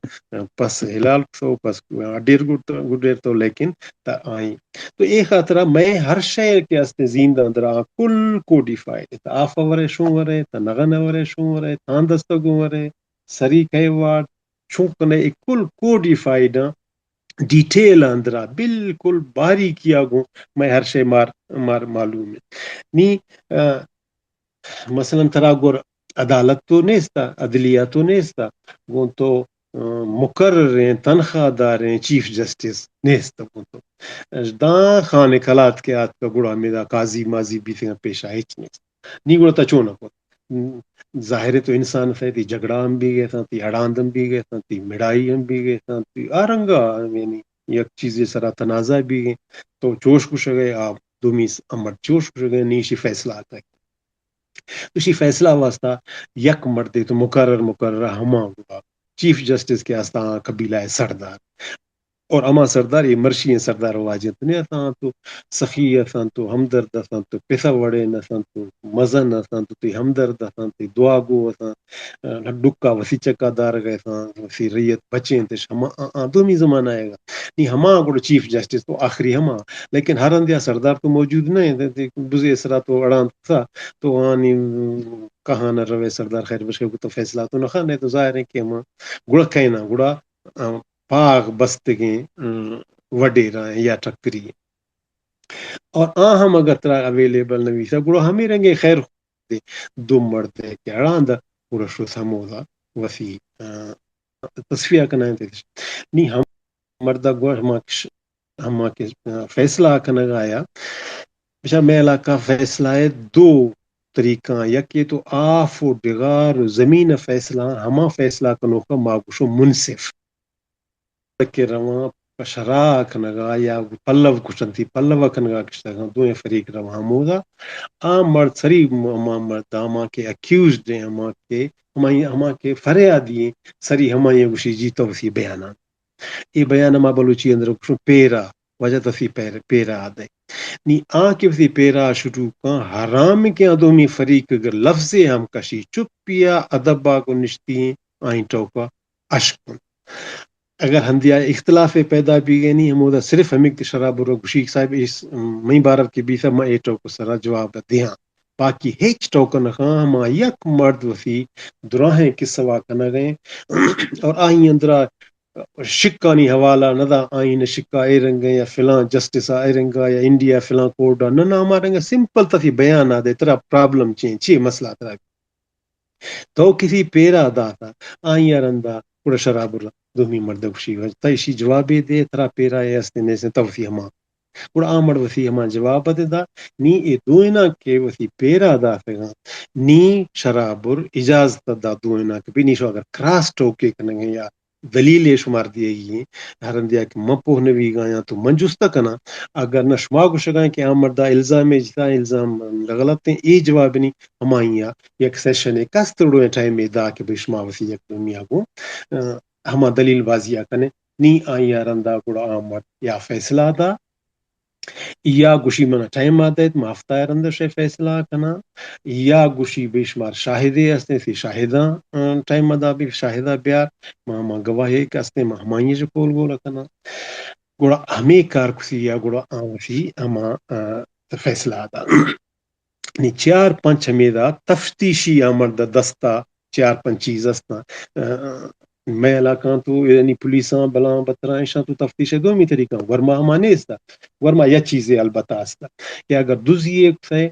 پس ہلال سو پس ڈیر گڈیر تو لیکن تا آئیں تو ایک خاطرہ میں ہر شے کے استے زین اندرا کل کوڈیفائڈ آف ورے شوں ورے تا نغن ورے شوں ورے تان دستگوں ورے سری کئی واٹ چھوکنے کل کوڈیفائڈ ڈیٹیل اندرا بالکل باریکیا گو میں ہر شے مار معلوم ہے نی مثلا ترا گور عدالت تو نیستا عدلیہ تو نیستا وہ تو مقرر ہیں تنخواہ دار ہیں چیف جسٹس نیستا وہ تو داں خان کلات کے آت کا گڑا میرا قاضی ماضی بھی پیشہ ہچ نیستا نی گڑا تا چونا کو ظاہر تو انسان سے تی جھگڑا ہم بھی گئے تھا تی اڑاندم بھی گئے تھا تی مڑائی ہم بھی گئے تھا تی آرنگا یعنی یک چیز سرا تنازع بھی گئے تو جوش کش گئے آپ دومی امر جوش کش گئے نیشی فیصلہ آتا ہے اسی فیصلہ واسطہ یک مردے تو مقرر ہما ہوگا چیف جسٹس کے آستان قبیلہ سردار اور اما سردار یہ مرشی سردار واجد نے آسان تو سخی آسان تو ہمدرد آسان تو پیسہ وڑے آسان تو مزن آسان تو تی ہمدرد آسان تی دعا گو آسان ڈکا وسی چکا دار گئے آسان وسی ریت بچیں تش ہما دومی زمانہ آئے گا نہیں ہما گوڑ چیف جسٹس تو آخری ہما لیکن ہر اندیا سردار تو موجود نہیں بزی اسرا تو اڑان تھا تو آنی کہاں نہ روے سردار خیر بشکے کو تو فیصلہ تو نہ نہیں تو ظاہر ہے کہ ہم گڑا کہنا گڑا پاغ بستگیں وڈیرا یا ٹکری اور ہم اگر ترا اویلیبل نویسا گڑا ہمیں رنگے خیر دو مرد ہے کہ اڑاندہ پورا شو سمودا وسی تصفیہ کنا نہیں ہم مردہ گوش ہما کے فیصلہ کنا آیا بچا میں علاقہ فیصلہ ہے دو طریقہ یک یہ تو آف و ڈغار زمین فیصلہ ہما فیصلہ کنو کا ماگوشو منصف کہ رواں پشرا کنگا یا پلو کشنتی پلو کنگا کشتگا دوئیں فریق رواں مودا مرد سری مرد ہما کے اکیوزڈ ہیں ہما کے فریادی ہیں سری ہما یہ گوشی جیتو وسی بیانات یہ بیان ما بلوچی اندر کشو پیرا وجہ تسی پیرا آدھے نی کے وسی پیرا شروع کا حرام کے ادومی فریق اگر لفظ ہم کشی چپیا ادبا کو نشتی ہیں آئیں ٹوکا اشکن اگر ہندیا اختلاف پیدا بھی گئے نہیں ہم صرف ہمیں شراب و گشی صاحب اس مئی بارف کے بیسا میں ایٹو کو سرا جواب دیا باقی ہیچ ٹوکن خان ہما یک مرد وفی دراہیں کہ سوا کنا گئے اور آئیں اندرا شکانی حوالہ ندا آئین شکا اے رنگ یا فلاں جسٹس اے رنگا یا انڈیا فلاں کوڈا نہ ہمارا سمپل تھی بیان آدے ترا پرابلم چھ مسئلہ ترا تو کسی پیرا داتا آئیں رندا پورا شراب دومی مرد خوشی تیشی جوابی دے ترا پیرا ہے سے توفی ہما اور آمڑ وسی ہما جواب دے دا نی اے دوئنا کے وسی پیرا دا فگا نی شرابر اجازت دا دوئنا کہ بھی نیشو اگر کراس ٹوکے کنگے یا دلیل شمار دیے گی ہرن دیا کہ مپوہ نوی گا یا تو منجوستا کنا اگر نہ شما کو شگائیں کہ آمڑ دا الزام جتا الزام غلط ہیں ای جواب نہیں ہمائیاں یک سیشن ہے کس تڑوئے ٹائم میں دا کہ بشما وسی یک دنیا کو ہما دلیل بازیا کنے نی آئیاں رندا گڑا آمڑ یا فیصلہ دا یا گوشی منا ٹائم آتا ہے مافتہ رندہ شے فیصلہ کنا یا گوشی بے شمار شاہدے ہستے تھی شاہدہ ٹائم ادا بھی شاہدہ بیار ماما گواہے کہ ہستے مہمائیں جو کول گولا کنا گوڑا ہمیں کار کسی یا گوڑا آنفی اما فیصلہ آتا نی چار پنچ ہمیدہ تفتیشی آمد دستا چار پنچ چیز استا میں علاقہ تو یعنی پولیساں بلاں بطرائیں شاں تو تفتیش دومی طریقہ ورما ہمانے استا ورما یا چیزیں البتہ استا کہ اگر دوزی ایک سے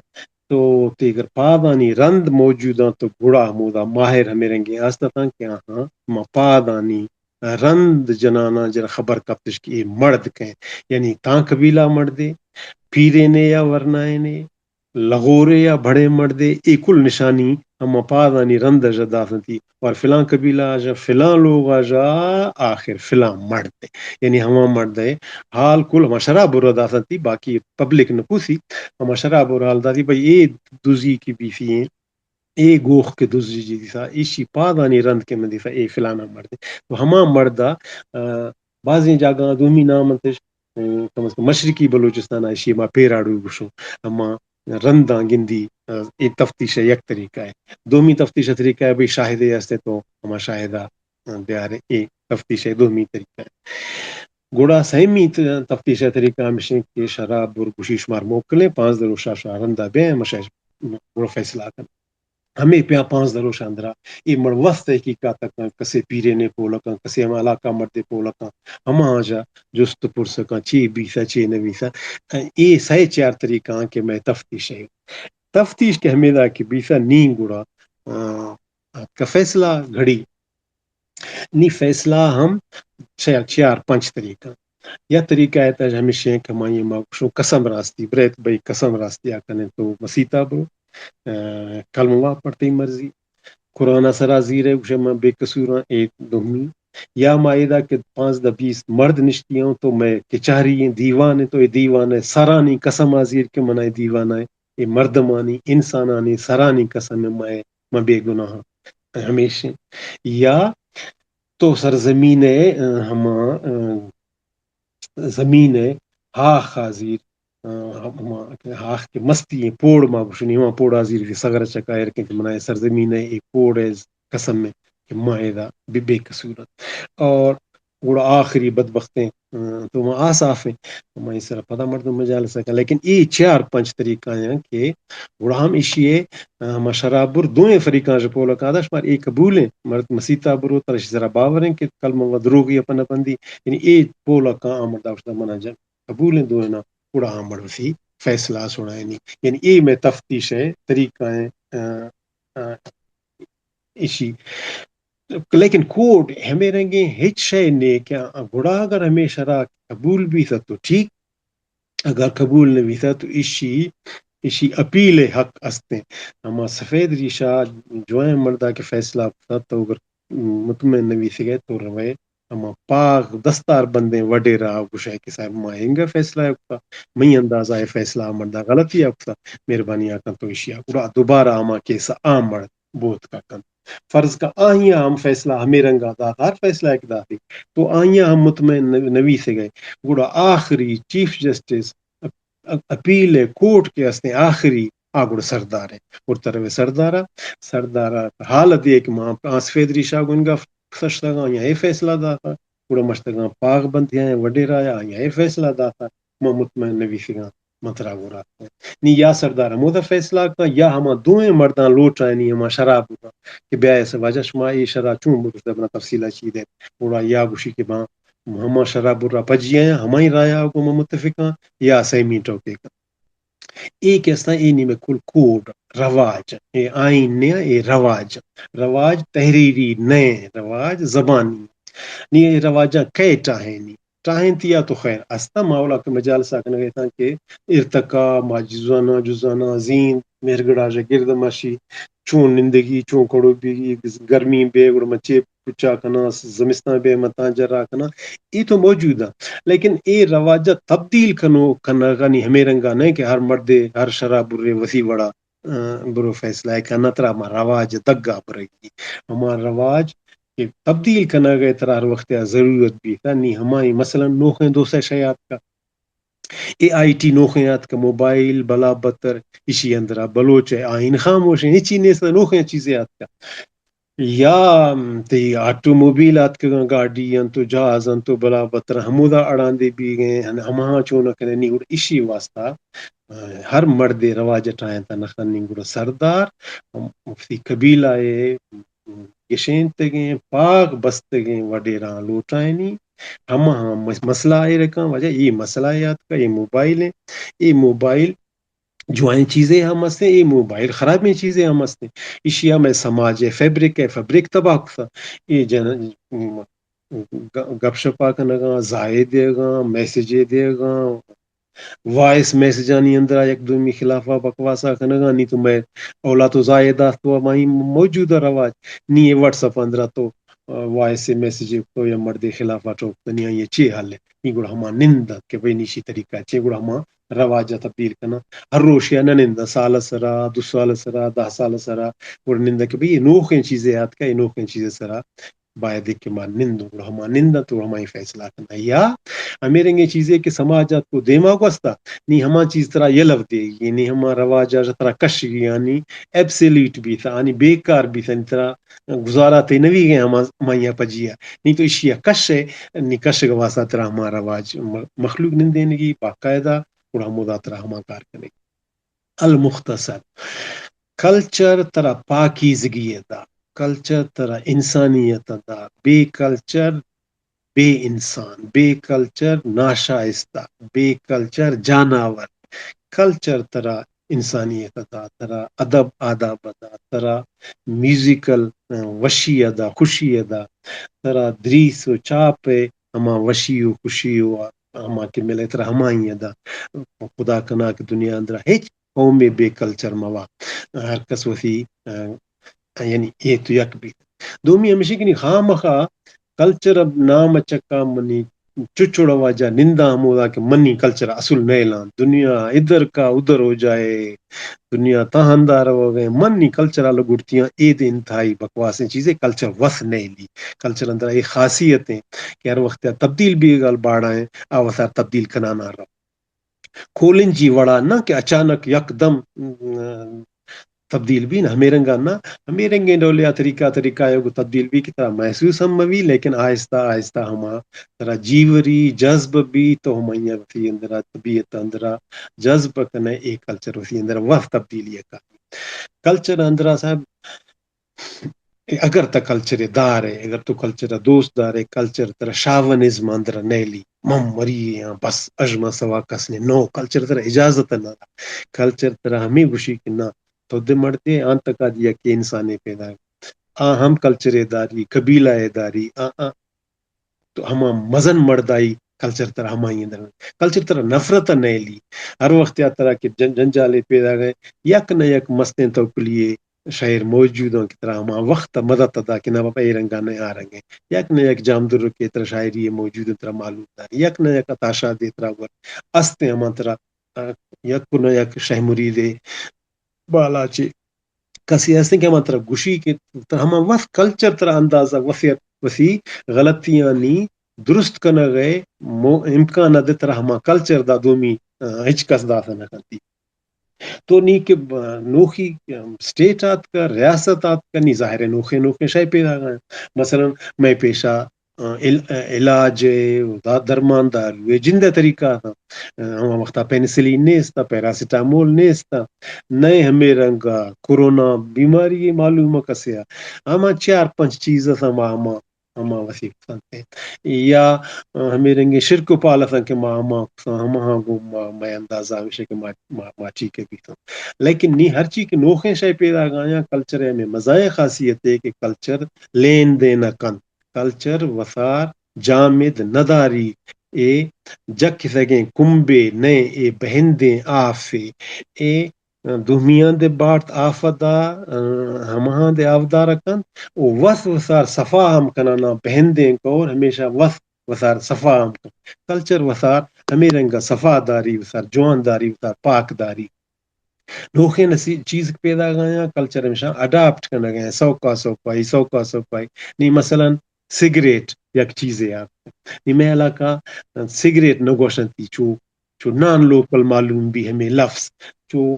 تو تیگر پادانی رند موجودہ تو گڑا مودا ماہر ہمیں رنگی آستا تھا کہ ہاں ما پادانی رند جنانا جرا خبر کپتش کہ یہ مرد کہیں یعنی تاں قبیلہ مرد دے پیرے نے یا ورنائے نے لغورے یا بڑے مرد دے ایکل نشانی ہم پادانی رند جدا تھی اور فلاں قبیلہ آجا فلاں لوگ آجا آخر فلاں مرد دے یعنی ہما مرد ہے حال کل ہما شراب بردا تھی باقی پبلک نے پوسی ہما شراب برال دا تھی بھئی اے دوزی کی بیفی ہیں اے گوخ کے دوزی جی دیسا ایشی پادانی رند کے من دیسا اے فلانا مرد تو ہما مردہ بعضی جاگہ دومی نام انتش کم از کم مشرقی بلوچستان ایشی ما پیراڑو گشو ہما رنداں گندی اے تفتیش یک طریقہ ہے دومی تفتیش طریقہ ہے بھئی شاہدے ہستے تو ہما شاہدہ بیارے اے تفتیش دومی طریقہ ہے گوڑا سہمی تفتیش طریقہ ہمشہ کہ شراب اور گوشی شمار موکلیں 5 دروشہ شارندہ بے مشہ گوڑا فیصلہ کر ہمیں پیا 5 دروشہ اندرہ ای مر وقت ہے کہ کہتا کسے پیرے نے پولکا کسے ہم علاقہ مردے پولکا ہم آجا جست پرسکا چی بیسا چی نویسا اے سائے 4 طریقہ کہ میں تفتیش ہے تفتیش کے ہمیدہ کی بیسا نین گوڑا کا فیصلہ گھڑی نی فیصلہ ہم 4-5 طریقہ یا طریقہ ہے تا ہمیشہ کہ ہمیں ماکشو قسم راستی بریت بھئی قسم راستی آکنے تو مسیطہ برو کلمہ پڑھتے مرضی قرآن سرا زیرے گوشے میں بے قصوراں ایک دومی یا مائدہ کہ 5-20 مرد نشتی ہوں تو میں کچہری ہیں دیوان ہے تو یہ دیوان ہے سرانی قسم آزیر کے منائے دیوان ہے یہ مردمانی انسانانی سرانی قسم میں بے گناہ ہمیشہ یا تو سرزمین ہما زمین ہے ہاخ حاضر ہاخ کے مستی ہیں پوڑ ما گوشنی ہما پوڑ حاضر کی سگر چکائر کے منائے سرزمین ہے ایک پوڑ ہے قسم میں کہ مائدہ بے قصورت اور گوڑا آخری بدبختیں تو وہ آصاف ہیں میں اس طرح پتہ مرد مجال سکا لیکن یہ 4-5 طریقہ ہیں کہ گوڑا ہم اشیے ہم شرابر دوئیں فریقاں جو پولا کادش پر ایک قبول ہیں مرد مسیطہ برو ترش ذرا باور ہیں کہ کلمہ ودروگی اپنا بندی یعنی ایک پولا کا آمد داشتہ منا جن قبول ہیں دوئیں نا گوڑا آمد وسی فیصلہ سنائے نہیں یعنی یہ میں تفتیش ہے طریقہ ہیں اسی لیکن کوٹ ہمیں رنگیں ہچ شے نے کیا گڑا اگر ہمیں شرع قبول بھی تھا تو ٹھیک اگر قبول نہیں تھا تو اسی اپیل حق استے ہما سفید ریشہ جوائیں مردہ کے فیصلہ تھا تو اگر مطمئن نبی سے گئے تو روئے ہما پاک دستار بندے وڈے رہا گشاہ کہ صاحب ماہنگا فیصلہ ہے میں اندازہ ہے فیصلہ مردہ غلطی ہے مہربانی آکن تو اشیاء گڑا دوبارہ ہما کیسا عام مرد بوت کا کن فرض کا آئیاں ہم فیصلہ ہمیں رنگا دار فیصلہ ایک دادی تو آئیاں ہم مطمئن نبی سے گئے گوڑا آخری چیف جسٹس اپیل کورٹ کے استے آخری آگوڑ سردار ہے اور طرف سردارہ حالت یہ کہ ماں آسفید ریشہ گنگا سشتگاں یہ فیصلہ داتا گوڑا مشتگاں پاک بندیاں وڈے رایا یہ فیصلہ داتا ماں مطمئن نبی سے گاں مترا گو رات نی یا سردار مودا فیصلہ کا یا ہما دوئیں مردان لوٹ رہے نی ہما شراب ہوتا کہ بیا ایسا وجہ شما یہ شراب چون بکس دبنا تفصیلہ چی دے پورا یا گوشی کے بہاں ہما شراب برا پجی ہیں ہمائی رایا کو متفقہ یا سیمی ٹوکے کا ایک ایسا اینی میں کل کوڈ رواج اے آئین نے اے رواج تحریری نئے رواج زبانی نی اے رواجہ کئے ٹاہیں نی ٹاہیں تیا تو خیر استا ماولا کے مجال ساکنے گئے تھا کہ ارتقا ما جزانہ زین مہرگڑا جا گرد ماشی چون نندگی چون کڑو بھی گرمی بے گڑ مچے پچا کنا زمستان بے متان جرا کنا یہ تو موجود ہے لیکن یہ رواجہ تبدیل کنی ہمیں رنگا نہیں کہ ہر مرد ہر شراب برے وسیع بڑا برو فیصلہ ہے کہ نترا ہمارا رواج دگا برے گی ہمارا رواج کہ تبدیل کرنا گئے ترا ہر وقت ضرورت بھی تھا نہیں ہماری مثلا نوخیں دوسرے شیات کا اے آئی ٹی نوخیات کا موبائل بلا بتر اسی اندرا بلوچ آئین خاموش ہیں اچھی نے نوخیں چیزیں آت کا یا تی آٹو موبیلات کے گاڑی انتو جہاز انتو بلا بتر ہمودا اڑان دے بھی گئے ہمہا چونہ کرنے نیگوڑ اسی واسطہ ہر مرد رواج ٹائیں تا نخن نیگوڑ سردار مفتی قبیلہ گشین تگیں پاک بستگیں وڈیران لوٹائنی ہم مسئلہ آئے رکھا وجہ یہ مسئلہ یاد کا یہ موبائل ہے یہ موبائل جوائیں چیزیں ہم ہستے یہ موبائل خراب میں چیزیں ہم ہستے اشیا میں سماج ہے فیبرک تباہ تھا یہ گپ شپا کا نگا ضائع دے گا میسیجیں دے گا وائس میسج آنی اندر ایک دومی خلافہ بکواسا کنگا نہیں تو میں اولا تو زائدہ تو ہمیں موجودہ رواج نہیں ہے واٹس اپ اندرا تو وائس سے میسیج کو یا مرد خلاف ٹوک دنیا یہ چی حال ہے یہ گڑا ہما نند کہ بھئی نیشی طریقہ چی گڑا ہما رواجہ تبدیل کرنا ہر روشیا نہ نند سال سرا 2 سال سرا 10 سال سرا گڑا نند کہ بھئی نوخیں چیزیں آت کا نوخیں چیزیں سرا باید دیکھ کے ماں نند گڑا ہما نند تو ہمیں فیصلہ کرنا یا ہمیں رنگے چیزیں کہ سماجات کو دیما کو استا نہیں ہما چیز طرح یہ لگ دے گی نہیں ہما رواجہ طرح کش گی یعنی ایبسلیٹ بھی تھا یعنی بیکار بھی تھا طرح گزارا تے نوی گئے ہمائیاں پجیا نہیں تو اشیا کش ہے نکش گواسا طرح ہمارا رواج مخلوق نندین کی باقاعدہ اور ہمودا طرح ہما کار کرنے گی المختصر کلچر طرح پاکیزگی دا کلچر طرح انسانیت دا بے کلچر بے انسان بے کلچر ناشائستہ بے کلچر جانور کلچر طرح انسانیت دا طرح ادب آداب دا طرح میوزیکل وشی ادا خوشی ادا طرح دریس و چاپ ہما وشی و خوشی و ہما کے ملے طرح ہما ہی ادا خدا کنا کہ دنیا اندر ہیچ قوم بے کلچر موا ہر کس وفی یعنی یہ تو یک بھی دومی ہمیشہ کہ خواہ مخواہ کلچر اب نام چکا منی چچڑا واجہ نندا ہمودا کہ منی کلچر اصل نیلان دنیا ادھر کا ادھر ہو جائے دنیا تہاندار ہو گئے منی کلچر گڑتیاں عید انتہائی بکواسیں چیزیں کلچر وس نہیں لی کلچر اندر ایک خاصیتیں کہ ہر وقت تبدیل بھی گل باڑا ہے آوثار تبدیل کنانا رہا کھولن جی وڑا نہ کہ اچانک یکدم تبدیل بھی نہ ہمیں رنگا نہ ہمیں رنگیں ڈولیا طریقہ کو تبدیل بھی کی طرح محسوس ہم بھی لیکن آہستہ آہستہ ہما طرح جیوری جذب بھی تو ہم اندرا طبیعت اندرا جذب کنے ایک کلچر اسی اندر وقت تبدیلی کا کلچر اندرا صاحب اگر تا کلچر دار ہے اگر تو کلچر دوست دار ہے کلچر ترا شاونزم اندر نیلی مم مری بس اجما سوا کس نے نو کلچر ترا اجازت نہ کلچر ترا ہمیں گوشی کہ نہ تو دے مرتے انت کا دیا کہ انسانے پیدا ہم کلچر داری قبیلہ داری تو ہم مزن مردائی کلچر طرح ہمائی اندر کلچر طرح نفرت نہیں لی ہر وقت یا طرح کے جنجالے پیدا گئے یک نہ یک مستیں تو کلیے شاعر موجودوں کی طرح ہما وقت مدد ادا کہ نہ باپا یہ رنگا نہیں آ رنگے یک نہ یک جامدر کی طرح شاعری موجود طرح معلوم تھا یک نہ یک اتاشا دے طرح استے ہما طرح یک نہ یک شہ مرید بالا چی کسی ایسے کہ ہما طرح گوشی کے ہما وقت کلچر طرح اندازہ وسی غلطیاں نہیں درست کرنا گئے امکان دے طرح ہما کلچر دا دومی ہچکس دا نہ کرتی تو نی کہ نوخی سٹیٹ آت کا ریاست آت کا نی ظاہر ہے نوخے شای پیدا گئے مثلا میں پیشہ علاج درمان جنده طریقہ تھا ہم وقتا پینسلین نیستا پیراسیٹامول نیستا نئے ہمیں رنگا کورونا بیماری معلوم کسیا ہما 4-5 چیز ہما وسیع سنتے یا ہمیں رنگے شرک پالا تھا کہ ہما گو میں اندازہ ہمیشہ کہ ماچی کے بھی تھا لیکن نہیں ہر چیز کے نوخیں شاید پیدا گایا کلچر میں مزائے خاصیت ہے کہ کلچر لین دین کن کلچر وسار جامد نداری اے جک سگیں کمبے نئے اے بہندیں آفے اے دہمیاں دے بارت آفدا ہمہاں دے آفدار کن او وس وسار صفا ہم کنانا بہندیں کو ہمیشہ وس وسار صفا ہم کن کلچر وسار ہمیں رنگا صفا داری وسار جوان داری وسار پاک داری نوخے نسی چیز پیدا گیا کلچر ہمیشہ اڈاپٹ کرنا گیا سوکا سوپائی نہیں مثلا سگریٹ یک چیز ہے آپ نہیں میں علاقہ سگریٹ نگوشنتی چو نان لوکل معلوم بھی ہمیں لفظ چو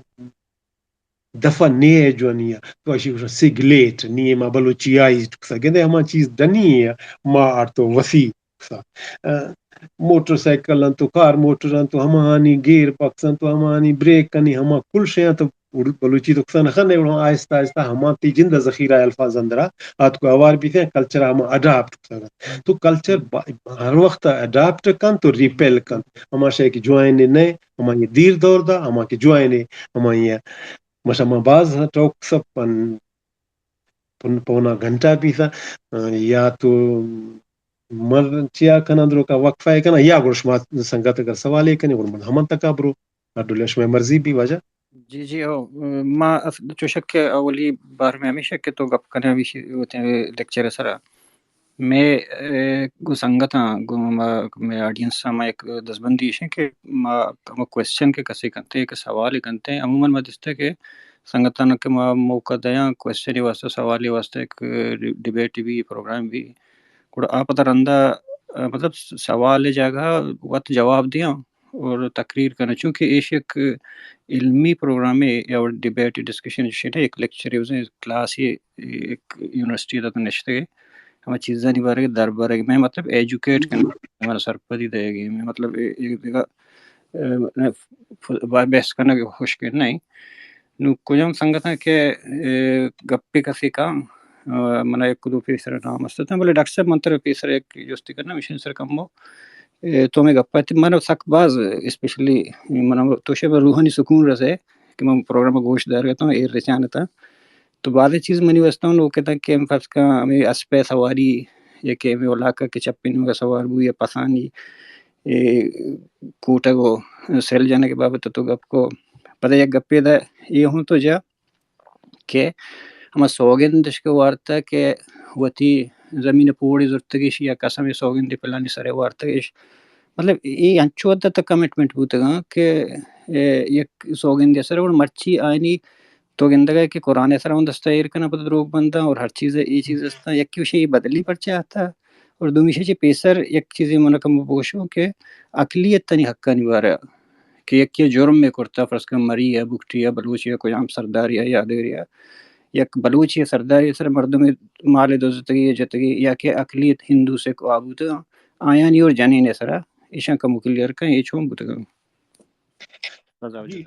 دفع نہیں ہے جو نہیں ہے تو اشی سگلیٹ نہیں ہے ما بلوچی آئی کہتے ہما چیز ڈنی ہے ما آرتو وسیع موٹر سائیکل تو کار موٹر تو ہمانی گیر پکسن تو ہمانی بریک کنی ہما کل شیاں تو بلوچی تو کسان خن آہستہ آہستہ ہما تی جند ذخیرہ الفاظ اندرا آت کو اوار بھی تھے کلچر ہما اڈاپٹ تو کلچر ہر وقت اڈاپٹ کن تو ریپیل کن ہما شے کی جوائن نئے ہما یہ دیر دور دا ہما کی جوائن ہما یہ مشما باز ٹوک سب پونا گھنٹہ پیسا یا تو مر چیا کنا درو کا وقفہ ہے کنا یا گرشما سنگت اگر سوال ہے کنا گرمن ہمن تکا برو اڈولیش میں مرضی بھی وجہ جی او ما جو شک اولی بار میں ہمیشہ کہ تو گپ کرنے بھی ہوتے ہیں لیکچر سرا میں گو سنگت گو میں آڈینس میں ایک دسبندی ہے کہ ما کوسچن کے کسی کنتے کہ سوال کنتے عموماً مدستے کہ سنگتان کے ما موقع دیا کوسچن واسطے سوالی واسطے ایک ڈیبیٹ بھی پروگرام بھی کوڑا آپ در اندہ مطلب سوال جگہ وقت جواب دیا اور تقریر کرنا چونکہ ایش ایک علمی پروگرام ہے یا ڈیبیٹ ڈسکشن ایک لیکچر ہے کلاس ہی ایک یونیورسٹی تک نشتے ہمیں چیزیں نہیں بارے دربارے میں مطلب ایجوکیٹ کرنا ہمارا سرپدی دے گی میں مطلب بحث کرنا کہ خوش کے نہیں نو کجام سنگت ہے کہ گپی کسی کا منا ایک دو پیسر نام است تھا بولے ڈاکٹر صاحب منتر پیسر ایک جوستی کرنا مشین سر کم ہو تو میں گپا تھی مانا سک باز اسپیشلی منا تو شب روحانی سکون رسے کہ میں پروگرام گوشت دار رہتا ہوں ایر رچان تھا تو بعض چیز منی وستا ہوں وہ کہتا کہ ہم فرض کا ہمیں اسپے سواری یا کہ ہمیں علاقہ کے چپن میں سوار بو یا پسانی کوٹا کو سیل جانے کے بابت تو گپ کو پتہ یک گپے دا یہ ہوں تو جا کہ ہم سوگندش کے وارتا کہ وتی زمین پوڑی زرتگیش یا قسم سوگندی پلانی سرے وارتگیش مطلب یہ انچو دا تا کمٹمنٹ بوتا گا کہ یک سوگندی سرے اور مرچی آئینی تو گندگا کہ قرآن سر ہوں دستا ایر کنا پتہ دروگ بندہ اور ہر چیز یہ چیز دستا یک کیوں شئی بدلی پر چاہتا اور دومی شئی پیسر یک چیزی منکم بوشو کہ اقلیت تنی حقا نہیں بارا کہ یک یہ جرم میں کرتا فرض کا مری ہے بکٹی ہے بلوچی ہے کوئی عام سرداری ہے یادگری ہے یک بلوچی سرداری سر مردم مال دوزتگی جتگی یا کہ اقلیت ہندو سے کو آبوتا آیانی اور جنین سرا ایشان کا مکلیار کا یہ چھوم بوتا گا جی